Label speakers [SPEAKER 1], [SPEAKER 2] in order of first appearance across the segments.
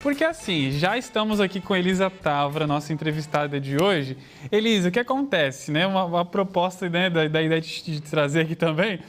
[SPEAKER 1] Porque assim, já estamos aqui com Elisa Távora, nossa entrevistada de hoje. Elisa, o que acontece, né? Uma proposta, né, da ideia de trazer aqui também,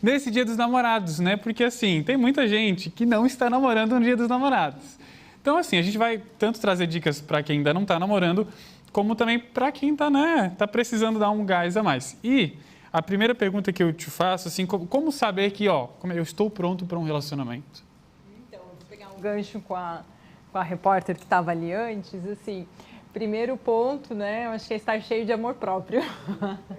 [SPEAKER 1] nesse Dia dos Namorados, né? Porque assim, tem muita gente que não está namorando no Dia dos Namorados. Então assim, a gente vai tanto trazer dicas para quem ainda não está namorando, como também para quem está, né, tá precisando dar um gás a mais. E a primeira pergunta que eu te faço, assim, como saber que, como eu estou pronto para um relacionamento?
[SPEAKER 2] Então, vou pegar um gancho com a repórter que estava ali antes, assim, primeiro ponto, né, eu acho que é estar cheio de amor próprio.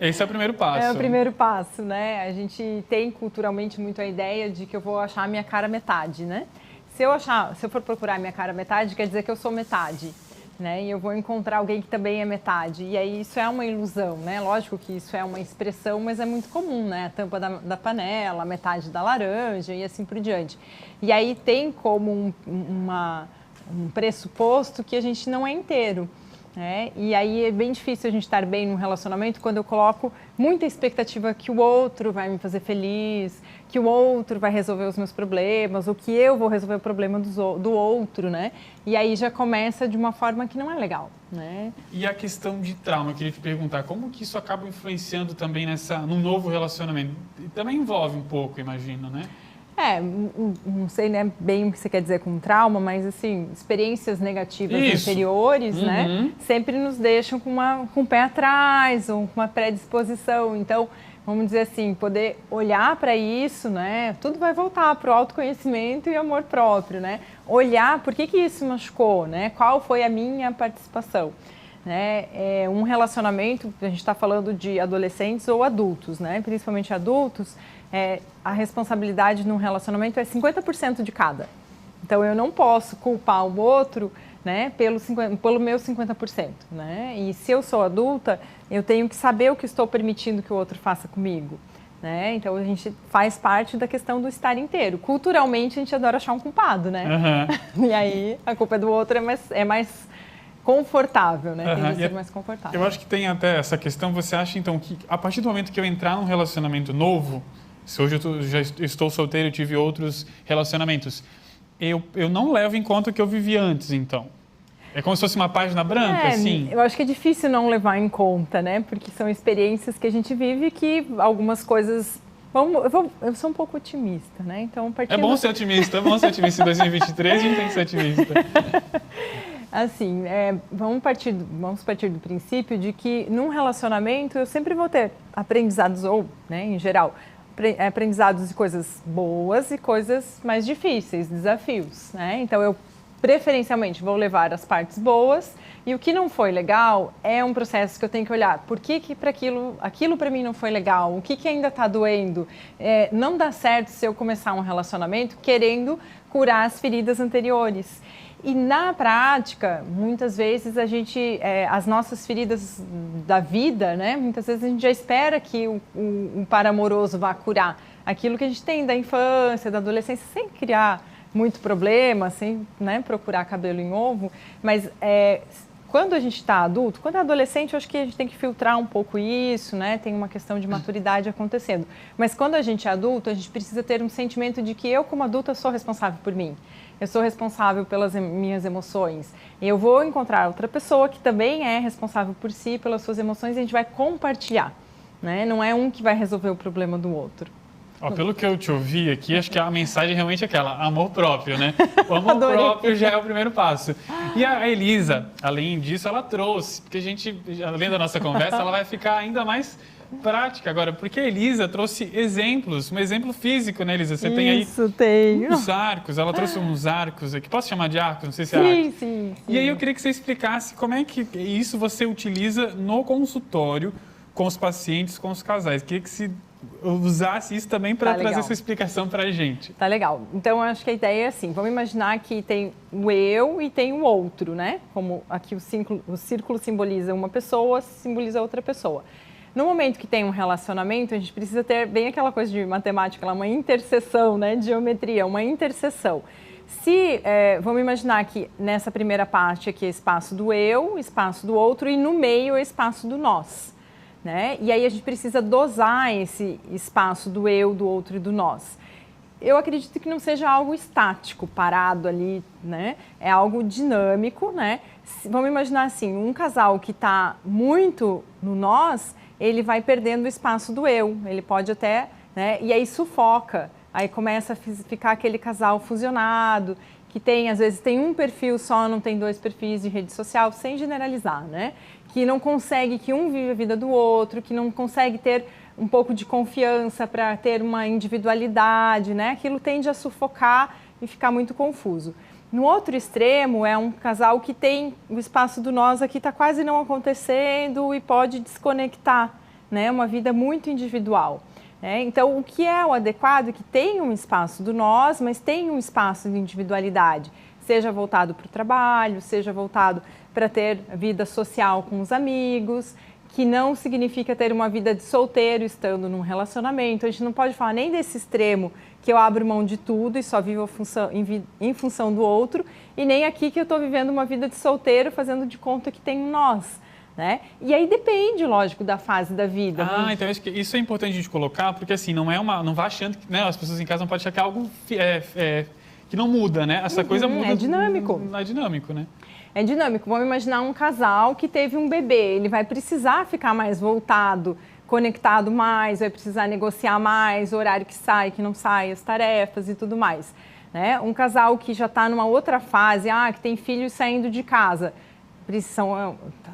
[SPEAKER 1] Esse é o primeiro passo.
[SPEAKER 2] É o primeiro passo, né? A gente tem culturalmente muito a ideia de que eu vou achar a minha cara metade, né? Se eu for procurar a minha cara metade, quer dizer que eu sou metade, né? E eu vou encontrar alguém que também é metade. E aí isso é uma ilusão, né? Lógico que isso é uma expressão, mas é muito comum, né? A tampa da panela, a metade da laranja e assim por diante. E aí tem como um pressuposto que a gente não é inteiro, né? E aí é bem difícil a gente estar bem num relacionamento quando eu coloco muita expectativa que o outro vai me fazer feliz, que o outro vai resolver os meus problemas, ou que eu vou resolver o problema do outro, né? E aí já começa de uma forma que não é legal, né?
[SPEAKER 1] E a questão de trauma, eu queria te perguntar, como que isso acaba influenciando também num novo relacionamento? E também envolve um pouco, imagino, né?
[SPEAKER 2] Não sei, né, bem o que você quer dizer com trauma, mas assim, experiências negativas anteriores, né, sempre nos deixam com o pé atrás ou com uma predisposição. Então, vamos dizer assim, poder olhar para isso, né, tudo vai voltar para o autoconhecimento e amor próprio, né? Olhar por que isso machucou, né? Qual foi a minha participação? Né? Um relacionamento, a gente está falando de adolescentes ou adultos, né? Principalmente adultos, a responsabilidade num relacionamento é 50% de cada. Então, eu não posso culpar o outro, né, pelo meu 50%. Né? E se eu sou adulta, eu tenho que saber o que estou permitindo que o outro faça comigo. Né? Então, a gente faz parte da questão do estar inteiro. Culturalmente, a gente adora achar um culpado, né? E aí, a culpa é do outro é mais confortável, né? Tem que ser mais confortável.
[SPEAKER 1] Eu acho que tem até essa questão. Você acha, então, que a partir do momento que eu entrar num relacionamento novo, se hoje eu já estou solteiro e tive outros relacionamentos, eu não levo em conta o que eu vivi antes, então? É como se fosse uma página branca, assim?
[SPEAKER 2] Eu acho que é difícil não levar em conta, né? Porque são experiências que a gente vive que algumas coisas... Eu sou um pouco otimista, né? Então,
[SPEAKER 1] É bom ser otimista em 2023, a gente tem que ser otimista.
[SPEAKER 2] Assim, vamos partir do princípio de que num relacionamento eu sempre vou ter aprendizados, ou, né, em geral, aprendizados de coisas boas e coisas mais difíceis, desafios, né? Então, eu preferencialmente vou levar as partes boas e o que não foi legal é um processo que eu tenho que olhar. Por que para aquilo para mim não foi legal? O que ainda está doendo? Não dá certo se eu começar um relacionamento querendo curar as feridas anteriores. E na prática, muitas vezes as nossas feridas da vida, né? Muitas vezes a gente já espera que o par amoroso vá curar aquilo que a gente tem da infância, da adolescência, sem criar muito problema, sem, né, procurar cabelo em ovo. Mas quando a gente está adulto, quando é adolescente, eu acho que a gente tem que filtrar um pouco isso, né? Tem uma questão de maturidade acontecendo. Mas quando a gente é adulto, a gente precisa ter um sentimento de que eu, como adulta, sou responsável por mim. Eu sou responsável pelas minhas emoções. E eu vou encontrar outra pessoa que também é responsável por si, pelas suas emoções, e a gente vai compartilhar. Né? Não é um que vai resolver o problema do outro.
[SPEAKER 1] Pelo que eu te ouvi aqui, acho que a mensagem realmente é aquela, amor próprio, né? O amor próprio já é o primeiro passo. E a Elisa, além disso, ela trouxe, porque a gente, além da nossa conversa, ela vai ficar ainda mais prática agora, porque a Elisa trouxe exemplos, um exemplo físico, né, Elisa? Você tem aí uns arcos, ela trouxe uns arcos aqui. Posso chamar de arcos? Não sei se é arcos.
[SPEAKER 2] Sim.
[SPEAKER 1] E aí eu queria que você explicasse como é que isso você utiliza no consultório com os pacientes, com os casais. Queria que se usasse isso também para trazer essa explicação para a gente.
[SPEAKER 2] Tá legal. Então, eu acho que a ideia é assim, vamos imaginar que tem o eu e tem o outro, né? Como aqui o círculo simboliza uma pessoa, simboliza outra pessoa. No momento que tem um relacionamento, a gente precisa ter bem aquela coisa de matemática, uma interseção, né? De geometria, uma interseção. Vamos imaginar que nessa primeira parte aqui é espaço do eu, espaço do outro, e no meio é espaço do nós. Né? E aí a gente precisa dosar esse espaço do eu, do outro e do nós. eu acredito que não seja algo estático, parado ali, né? É algo dinâmico, né? Vamos imaginar assim, um casal que está muito no nós, ele vai perdendo o espaço do eu, ele pode até, né? E aí sufoca, aí começa a ficar aquele casal fusionado, que tem, às vezes tem um perfil só, não tem 2 perfis de rede social, sem generalizar, né? Que não consegue, que um vive a vida do outro, que não consegue ter um pouco de confiança para ter uma individualidade, né? Aquilo tende a sufocar e ficar muito confuso. No outro extremo é um casal que tem o espaço do nós aqui está quase não acontecendo e pode desconectar, né? Uma vida muito individual. Né? Então, o que é o adequado é que tem um espaço do nós, mas tem um espaço de individualidade, seja voltado para o trabalho, seja voltado para ter vida social com os amigos, que não significa ter uma vida de solteiro estando num relacionamento. A gente não pode falar nem desse extremo que eu abro mão de tudo e só vivo em função do outro, e nem aqui que eu estou vivendo uma vida de solteiro fazendo de conta que tem um nós. Né? E aí depende, lógico, da fase da vida.
[SPEAKER 1] Então acho que isso é importante a gente colocar, porque assim, não vá achando que, né, as pessoas em casa não podem achar que é algo que não muda, né? Essa coisa muda.
[SPEAKER 2] É dinâmico.
[SPEAKER 1] É dinâmico, né?
[SPEAKER 2] É dinâmico. Vamos imaginar um casal que teve um bebê, ele vai precisar ficar mais voltado, conectado mais, vai precisar negociar mais, o horário que sai, que não sai, as tarefas e tudo mais. Né? Um casal que já está numa outra fase, que tem filhos saindo de casa,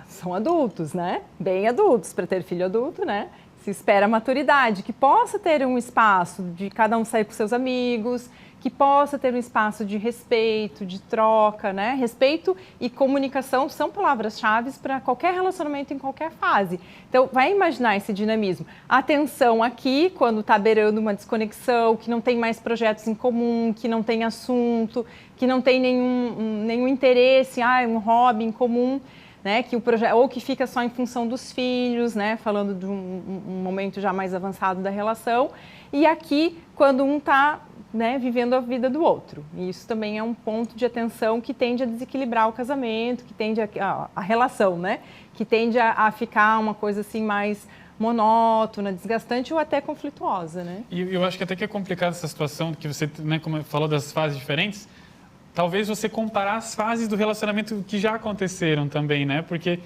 [SPEAKER 2] são adultos, né? Bem adultos, para ter filho adulto, né? Se espera a maturidade, que possa ter um espaço de cada um sair com seus amigos, que possa ter um espaço de respeito, de troca, né? Respeito e comunicação são palavras-chave para qualquer relacionamento em qualquer fase. Então, vai imaginar esse dinamismo. Atenção aqui, quando está beirando uma desconexão, que não tem mais projetos em comum, que não tem assunto, que não tem nenhum interesse, um hobby em comum, né? Que o projeto, ou que fica só em função dos filhos, né? Falando de um momento já mais avançado da relação. E aqui, quando um está, né, vivendo a vida do outro. E isso também é um ponto de atenção que tende a desequilibrar o casamento, que tende a relação, né? Que tende a ficar uma coisa assim mais monótona, desgastante ou até conflituosa, né?
[SPEAKER 1] E eu acho que até que é complicado essa situação, que você, né, como falou das fases diferentes, talvez você comparar as fases do relacionamento que já aconteceram também, né? Porque,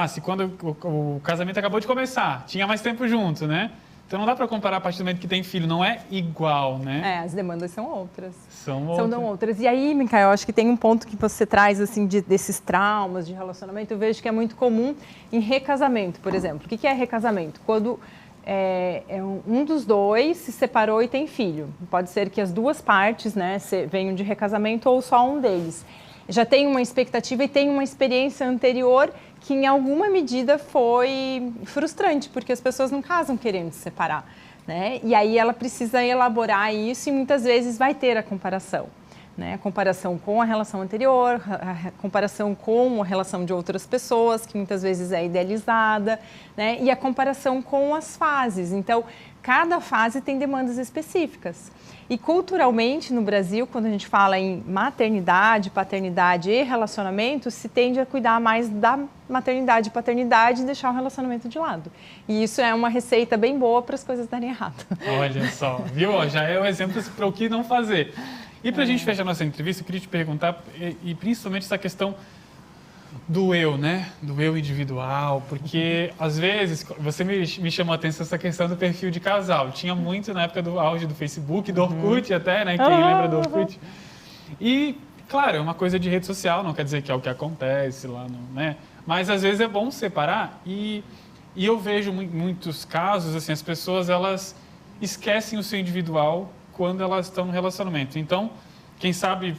[SPEAKER 1] se quando o casamento acabou de começar, tinha mais tempo junto, né? Então não dá para comparar a partir do momento que tem filho, não é igual, né?
[SPEAKER 2] As demandas são outras.
[SPEAKER 1] São
[SPEAKER 2] outras. E aí, Micael, eu acho que tem um ponto que você traz, assim, desses traumas de relacionamento, eu vejo que é muito comum em recasamento, por exemplo. O que é recasamento? Quando um dos dois se separou e tem filho. Pode ser que as duas partes, né, venham de recasamento ou só um deles. Já tem uma expectativa e tem uma experiência anterior que em alguma medida foi frustrante, porque as pessoas não casam querendo se separar, né? E aí ela precisa elaborar isso e muitas vezes vai ter a comparação, né? A comparação com a relação anterior, a comparação com a relação de outras pessoas, que muitas vezes é idealizada, né? E a comparação com as fases. Então, cada fase tem demandas específicas. E culturalmente no Brasil, quando a gente fala em maternidade, paternidade e relacionamento, se tende a cuidar mais da maternidade e paternidade e deixar o relacionamento de lado. E isso é uma receita bem boa para as coisas darem errado.
[SPEAKER 1] Olha só, viu? Já é um exemplo para o que não fazer. E para a gente fechar nossa entrevista, eu queria te perguntar, e principalmente essa questão do eu, né? Do eu individual, porque às vezes você me chamou a atenção essa questão do perfil de casal. Tinha muito na época do auge do Facebook, do Orkut até, né? Quem lembra do Orkut? E, claro, é uma coisa de rede social, não quer dizer que é o que acontece lá, né? Mas às vezes é bom separar e eu vejo muitos casos, assim, as pessoas, elas esquecem o seu individual quando elas estão no relacionamento. Então, quem sabe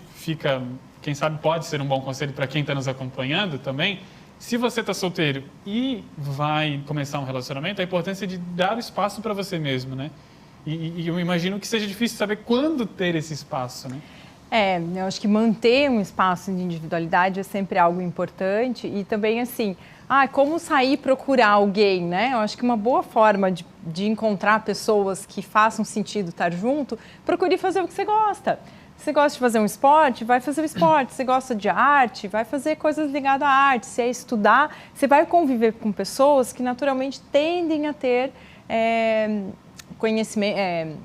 [SPEAKER 1] pode ser um bom conselho para quem está nos acompanhando também. Se você está solteiro e vai começar um relacionamento, a importância de dar o espaço para você mesmo, né? E eu imagino que seja difícil saber quando ter esse espaço, né?
[SPEAKER 2] Eu acho que manter um espaço de individualidade é sempre algo importante e também assim, como sair e procurar alguém, né? Eu acho que uma boa forma de encontrar pessoas que façam sentido estar junto, procure fazer o que você gosta. Você gosta de fazer um esporte? Vai fazer o esporte. Você gosta de arte? Vai fazer coisas ligadas à arte. Se é estudar, você vai conviver com pessoas que naturalmente tendem a ter conhecimento...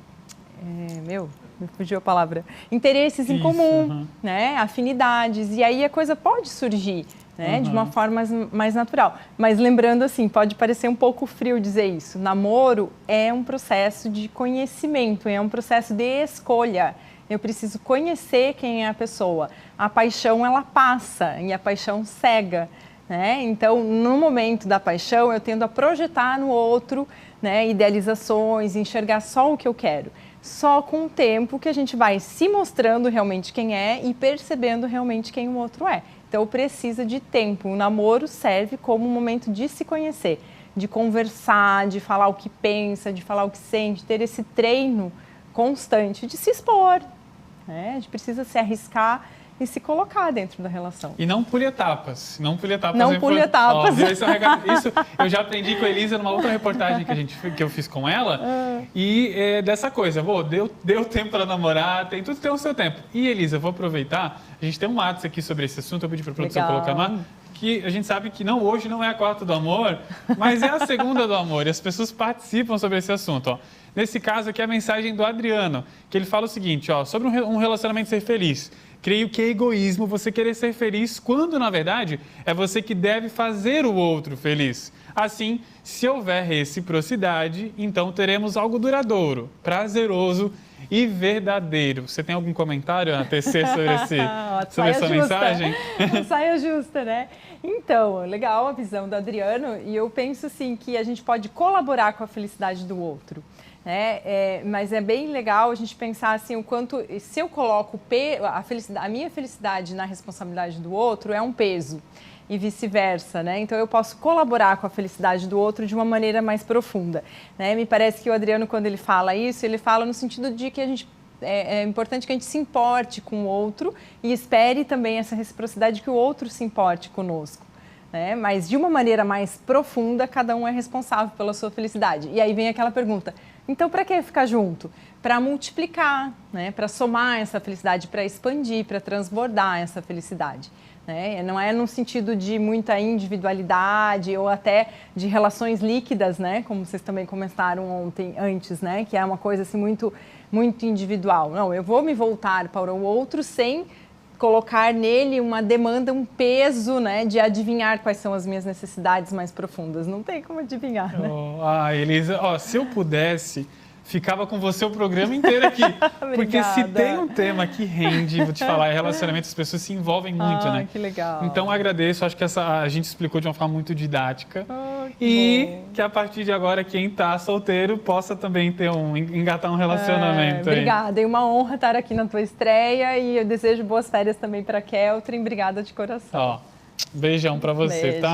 [SPEAKER 2] me fugiu a palavra, interesses em comum, né? Afinidades, e aí a coisa pode surgir, né? De uma forma mais natural. Mas lembrando assim, pode parecer um pouco frio dizer isso, namoro é um processo de conhecimento, é um processo de escolha. Eu preciso conhecer quem é a pessoa. A paixão, ela passa e a paixão cega, né? Então, no momento da paixão, eu tendo a projetar no outro, né, idealizações, enxergar só o que eu quero. Só com o tempo que a gente vai se mostrando realmente quem é e percebendo realmente quem o outro é. Então, precisa de tempo. O namoro serve como um momento de se conhecer, de conversar, de falar o que pensa, de falar o que sente, ter esse treino constante de se expor, né? A gente precisa se arriscar e se colocar dentro da relação.
[SPEAKER 1] E não pule etapas. Não pule etapas.
[SPEAKER 2] Não pule etapas.
[SPEAKER 1] Isso eu já aprendi com a Elisa numa outra reportagem que eu fiz com ela. E dessa coisa, deu tempo para namorar, tudo tem o seu tempo. E Elisa, eu vou aproveitar, a gente tem um ato aqui sobre esse assunto, eu pedi para a produção colocar lá, que a gente sabe que hoje não é a quarta do amor, mas é a segunda do amor. E as pessoas participam sobre esse assunto, ó. Nesse caso aqui, a mensagem do Adriano, que ele fala o seguinte, ó, sobre um relacionamento ser feliz. Creio que é egoísmo você querer ser feliz quando, na verdade, é você que deve fazer o outro feliz. Assim, se houver reciprocidade, então teremos algo duradouro, prazeroso e verdadeiro. Você tem algum comentário a tecer sobre essa mensagem?
[SPEAKER 2] Saia justa, né? Então, legal a visão do Adriano e eu penso assim que a gente pode colaborar com a felicidade do outro. Mas é bem legal a gente pensar assim, o quanto, se eu coloco a minha felicidade na responsabilidade do outro, é um peso e vice-versa, né? Então eu posso colaborar com a felicidade do outro de uma maneira mais profunda, né? Me parece que o Adriano, quando ele fala isso, ele fala no sentido de que é importante que a gente se importe com o outro e espere também essa reciprocidade que o outro se importe conosco. Né? Mas de uma maneira mais profunda, cada um é responsável pela sua felicidade. E aí vem aquela pergunta, então para que ficar junto? Para multiplicar, né? Para somar essa felicidade, para expandir, para transbordar essa felicidade. Né? Não é no sentido de muita individualidade ou até de relações líquidas, né? Como vocês também comentaram antes, né? Que é uma coisa assim, muito, muito individual. Não, eu vou me voltar para o outro sem colocar nele uma demanda, um peso, né, de adivinhar quais são as minhas necessidades mais profundas. Não tem como adivinhar, né?
[SPEAKER 1] Elisa, se eu pudesse, ficava com você o programa inteiro aqui. Porque se tem um tema que rende, vou te falar, é relacionamento, as pessoas se envolvem muito, né?
[SPEAKER 2] Que legal.
[SPEAKER 1] Então, agradeço, acho que a gente explicou de uma forma muito didática. Que a partir de agora, quem está solteiro possa também engatar um relacionamento.
[SPEAKER 2] Obrigada, é uma honra estar aqui na tua estreia e eu desejo boas férias também para a Keltrin. Obrigada de coração.
[SPEAKER 1] Beijão para você, tá?